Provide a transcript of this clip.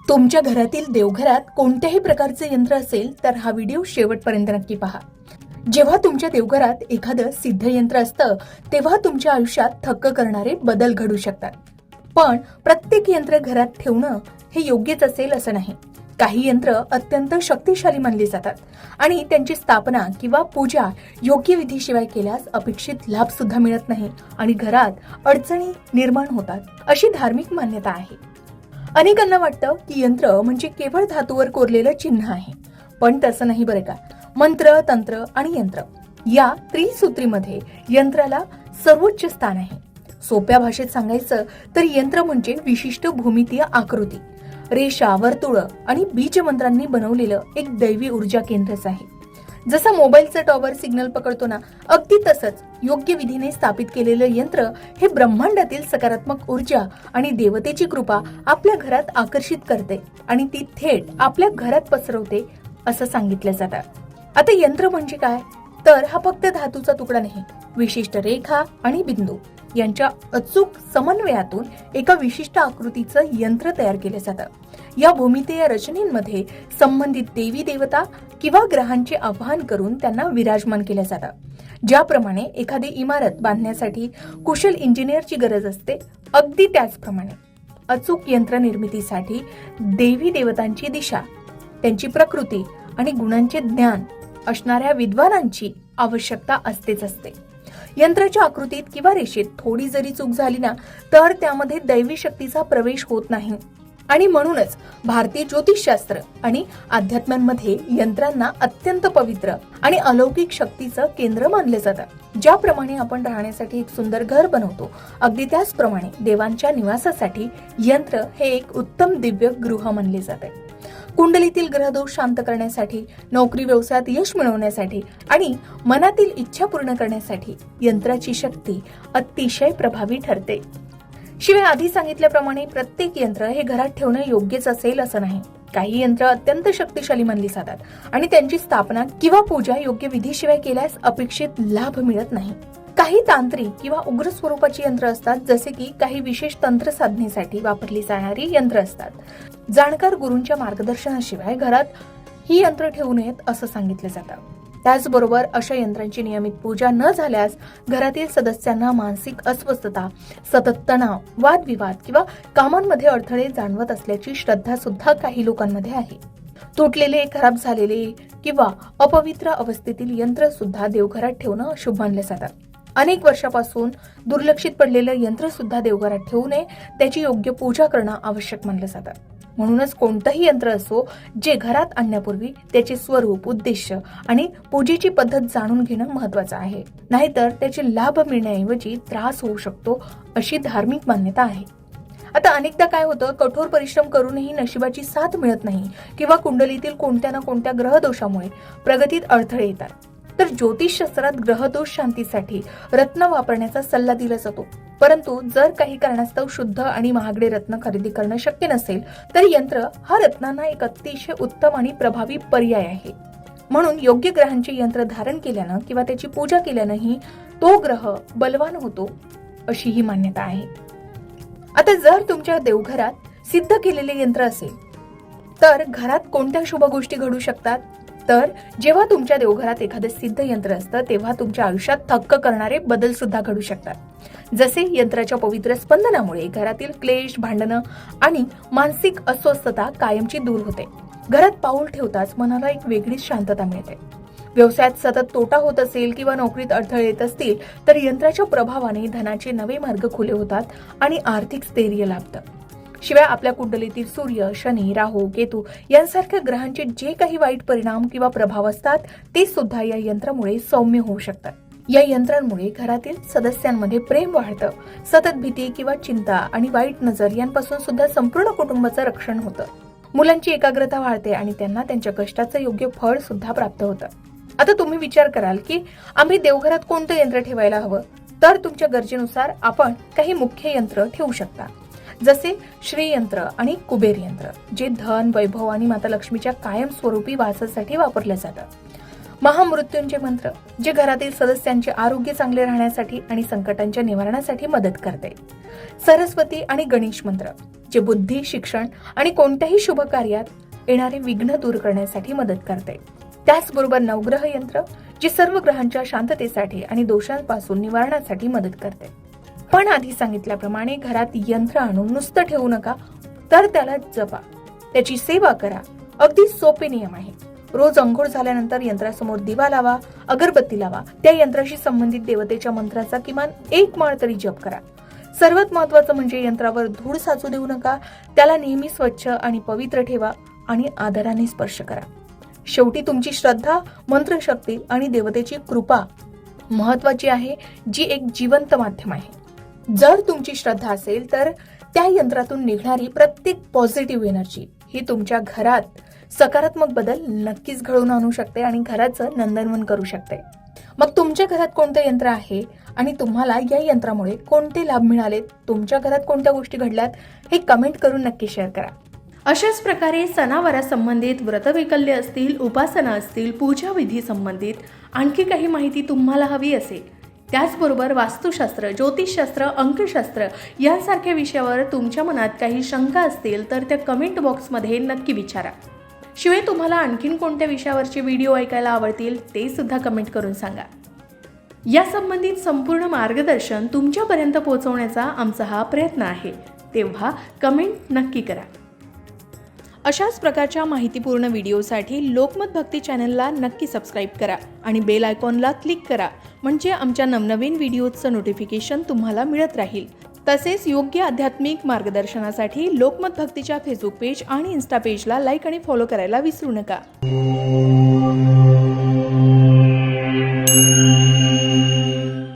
तुमच्या घरातील देवघरात कोणत्याही प्रकारचे यंत्र असेल तर हा व्हिडिओ शेवटपर्यंत नक्की पहा। जेव्हा तुमच्या देवघरात एखादं सिद्ध यंत्र असतं तेव्हा तुमच्या आयुष्यात थक्क करणारे बदल घडू शकतात। पण प्रत्येक यंत्र घरात ठेवणं हे योग्यच असेल असं नाही। काही यंत्र अत्यंत शक्तिशाली मानली जातात आणि त्यांची स्थापना किंवा पूजा योग्य विधीशिवाय केल्यास अपेक्षित लाभ सुद्धा मिळत नाही आणि घरात अडचणी निर्माण होतात, अशी धार्मिक मान्यता आहे। अनेकांना वाटतं की यंत्र म्हणजे केवळ धातूवर कोरलेलं चिन्ह आहे, पण तसं नाही बरं का। मंत्र, तंत्र आणि यंत्र या त्रिसूत्रीमध्ये यंत्राला सर्वोच्च स्थान आहे। सोप्या भाषेत सांगायचं तर यंत्र म्हणजे विशिष्ट भूमितीय आकृती, रेषा, वर्तुळ आणि बीज मंत्रांनी बनवलेलं एक दैवी ऊर्जा केंद्रच आहे। जसं मोबाईलचं टॉवर सिग्नल पकडतो ना, अगदी तसंच योग्य विधीने स्थापित केलेलं यंत्र हे ब्रह्मांडातील सकारात्मक ऊर्जा आणि देवतेची कृपा आपल्या घरात आकर्षित करते आणि ती थेट आपल्या घरात पसरवते असं सांगितलं जातं। आता यंत्र म्हणजे काय, तर हा फक्त धातूचा तुकडा नाही, विशिष्ट रेखा आणि बिंदू यांच्या अचूक समन्वयातून एका विशिष्ट आकृतीचं यंत्र तयार केलं जातं। या भूमितीय रचनेमध्ये संबंधित देवी देवता किंवा ग्रहांचे आवाहन करून त्यांना विराजमान केलं जातं। ज्याप्रमाणे एखादी इमारत बांधण्यासाठी कुशल इंजिनियरची गरज असते, अगदी त्याचप्रमाणे अचूक यंत्र निर्मितीसाठी देवी देवतांची दिशा, त्यांची प्रकृती आणि गुणांचे ज्ञान असणाऱ्या विद्वानांची आवश्यकता असतेच असते। यंत्राच्या आकृतीत किंवा रेषेत थोडी जरी चूक झाली ना, तर त्यामध्ये दैवी शक्तीचा प्रवेश होत नाही आणि म्हणूनच भारतीय ज्योतिषशास्त्र आणि अध्यात्मांमध्ये यंत्रांना अत्यंत पवित्र आणि अलौकिक शक्तीचं केंद्र मानले जातं। ज्याप्रमाणे आपण राहण्यासाठी एक सुंदर घर बनवतो, अगदी त्याचप्रमाणे देवांच्या निवासासाठी यंत्र हे एक उत्तम दिव्य गृह मानले जाते। कुंडलीतील ग्रहदोष शांत करण्यासाठी, नोकरी व्यवसायात यश मिळवण्यासाठी आणि मनातील इच्छा पूर्ण करण्यासाठी यंत्राची शक्ती अतिशय प्रभावी ठरते। शिवाय आधी सांगितल्याप्रमाणे प्रत्येक यंत्र हे घरात ठेवणं योग्यच असेल असं नाही। काही यंत्र अत्यंत शक्तिशाली मानली जातात आणि त्यांची स्थापना किंवा पूजा योग्य विधीशिवाय केल्यास अपेक्षित लाभ मिळत नाही। काही तांत्रिक किंवा उग्र स्वरूपाची यंत्र असतात, जसे की काही विशेष तंत्र साधनेसाठी वापरली जाणारी यंत्र असतात। जाणकार गुरूंच्या मार्गदर्शनाशिवाय घरात ही यंत्र ठेवू नयेत असं सांगितलं जातं। त्याचबरोबर अशा यंत्रांची नियमित पूजा न झाल्यास घरातील सदस्यांना मानसिक अस्वस्थता, सतत तणाव, वादविवाद किंवा कामांमध्ये अडथळे जाणवत असल्याची श्रद्धा सुद्धा काही लोकांमध्ये आहे। तुटलेले, खराब झालेले किंवा अपवित्र अवस्थेतील यंत्र सुद्धा देवघरात ठेवणं अशुभ मानले जातात। अनेक वर्षापासून दुर्लक्षित पडलेलं यंत्र सुद्धा देवघरात ठेवू नये, त्याची योग्य पूजा करणं आवश्यक मानलं जातं। म्हणूनच कोणतंही यंत्र असो, जे घरात आणण्यापूर्वी त्याचे स्वरूप, उद्देश आणि पूजेची पद्धत जाणून घेणं महत्त्वाचं आहे, नाहीतर त्याचे लाभ मिळण्याऐवजी त्रास होऊ शकतो, अशी धार्मिक मान्यता आहे। आता अनेकदा काय होतं, कठोर परिश्रम करूनही नशिबाची साथ मिळत नाही किंवा कुंडलीतील कोणत्या ना कोणत्या ग्रहदोषामुळे प्रगतीत अडथळे येतात, तर ज्योतिषशास्त्रात ग्रहदोष शांतीसाठी रत्न वापरण्याचा सल्ला दिला जातो। परंतु जर काही कारणास्तव शुद्ध आणि महागडे रत्न खरेदी करणं शक्य नसेल, तर यंत्र हा रत्नांना एक अतिशय उत्तम आणि प्रभावी पर्याय आहे। म्हणून योग्य ग्रहांचे यंत्र धारण केल्यानं किंवा त्याची पूजा केल्यानंही तो ग्रह बलवान होतो, अशी ही मान्यता आहे। आता जर तुमच्या देवघरात सिद्ध केलेले यंत्र असेल तर घरात कोणत्या शुभ गोष्टी घडू शकतात, तर जेव्हा तुमच्या देवघरात एखादं सिद्ध यंत्र असतं तेव्हा तुमच्या आयुष्यात थक्क करणारे बदल सुद्धा घडू शकतात। जसे यंत्राच्या पवित्र स्पंदनामुळे घरातील क्लेश, भांडणं आणि मानसिक अस्वस्थता कायमची दूर होते। घरात पाऊल ठेवताच मनाला एक वेगळीच शांतता मिळते। व्यवसायात सतत तोटा होत असेल किंवा नोकरीत अडथळे येत असतील तर यंत्राच्या प्रभावाने धनाचे नवे मार्ग खुले होतात आणि आर्थिक स्थैर्य लाभतं। शिवाय आपल्या कुंडलीतील सूर्य, शनी, राहू, केतू यांसारख्या ग्रहांचे जे काही वाईट परिणाम किंवा प्रभाव असतात ते सुद्धा या यंत्रामुळे सौम्य होऊ शकतात। या यंत्रांमुळे घरातील सदस्यांमध्ये प्रेम वाढतं, सतत भीती किंवा चिंता आणि वाईट नजर यांपासून सुद्धा संपूर्ण कुटुंबाचं रक्षण होतं। मुलांची एकाग्रता वाढते आणि त्यांना त्यांच्या कष्टाचं योग्य फळ सुद्धा प्राप्त होतं। आता तुम्ही विचार कराल की आम्ही देवघरात कोणतं यंत्र ठेवायला हवं, तर तुमच्या गरजेनुसार आपण काही मुख्य यंत्र ठेवू शकता, जसे श्री यंत्र आणि कुबेर यंत्र, जे धन, वैभव आणि माता लक्ष्मीच्या कायम स्वरूपी वासासाठी वापरले जातात। महामृत्युंजय मंत्र, जे घरातील सदस्यांचे आरोग्य चांगले राहण्यासाठी आणि संकटांच्या निवारणासाठी मदत करते। सरस्वती आणि गणेश मंत्र, जे बुद्धी, शिक्षण आणि कोणत्याही शुभ कार्यात येणारे विघ्न दूर करण्यासाठी मदत करते. त्याचबरोबर नवग्रह यंत्र जे सर्व ग्रहांच्या शांततेसाठी आणि दोषांपासून निवारणासाठी मदत करते. पण आधी सांगितल्याप्रमाणे घरात यंत्र आणून नुसतं ठेवू नका, तर त्याला जपा, त्याची सेवा करा. अगदी सोपे नियम आहे. रोज अंघोळ झाल्यानंतर यंत्रासमोर दिवा लावा, अगरबत्ती लावा. त्या यंत्राशी संबंधित देवतेच्या मंत्राचा किमान 1 माळ तरी जप करा. सर्वात महत्त्वाचं म्हणजे यंत्रावर धूळ साचू देऊ नका. त्याला नेहमी स्वच्छ आणि पवित्र ठेवा आणि आदराने स्पर्श करा. शेवटी तुमची श्रद्धा, मंत्रशक्ती आणि देवतेची कृपा महत्त्वाची आहे, जी एक जिवंत माध्यम आहे. जर तुमची श्रद्धा असेल तर त्या यंत्रातून निघणारी प्रत्येक पॉझिटिव्ह एनर्जी ही तुमच्या घरात सकारात्मक बदल नक्कीच घडवून आणू शकते आणि घराचं नंदनवन करू शकते. मग तुमच्या घरात कोणतं यंत्र आहे आणि तुम्हाला या यंत्रामुळे कोणते लाभ मिळाले, तुमच्या घरात कोणत्या गोष्टी घडल्यात, हे कमेंट करून नक्की शेअर करा. अशाच प्रकारे सणावारा संबंधित व्रतवैकल्य असतील, उपासना असतील, पूजा विधी संबंधित आणखी काही माहिती तुम्हाला हवी असेल, त्याचबरोबर वास्तुशास्त्र, ज्योतिषशास्त्र, अंकशास्त्र यांसारख्या विषयावर तुमच्या मनात काही शंका असतील तर त्या कमेंट बॉक्समध्ये नक्की विचारा. शिवाय तुम्हाला आणखीन कोणत्या विषयावरचे व्हिडिओ ऐकायला आवडतील ते सुद्धा कमेंट करून सांगा. या संबंधित संपूर्ण मार्गदर्शन तुमच्यापर्यंत पोहोचवण्याचा आमचा हा प्रयत्न आहे, तेव्हा कमेंट नक्की करा. अशाच प्रकारच्या माहितीपूर्ण व्हिडिओसाठी लोकमत भक्ती चॅनलला नक्की सबस्क्राईब करा आणि बेल आयकॉनला क्लिक करा, म्हणजे आमच्या नवनवीन व्हिडिओचं नोटिफिकेशन तुम्हाला मिळत राहील. तसेच योग्य आध्यात्मिक मार्गदर्शनासाठी लोकमत भक्तीच्या फेसबुक पेज आणि इन्स्टा पेजला लाईक आणि फॉलो करायला विसरू नका.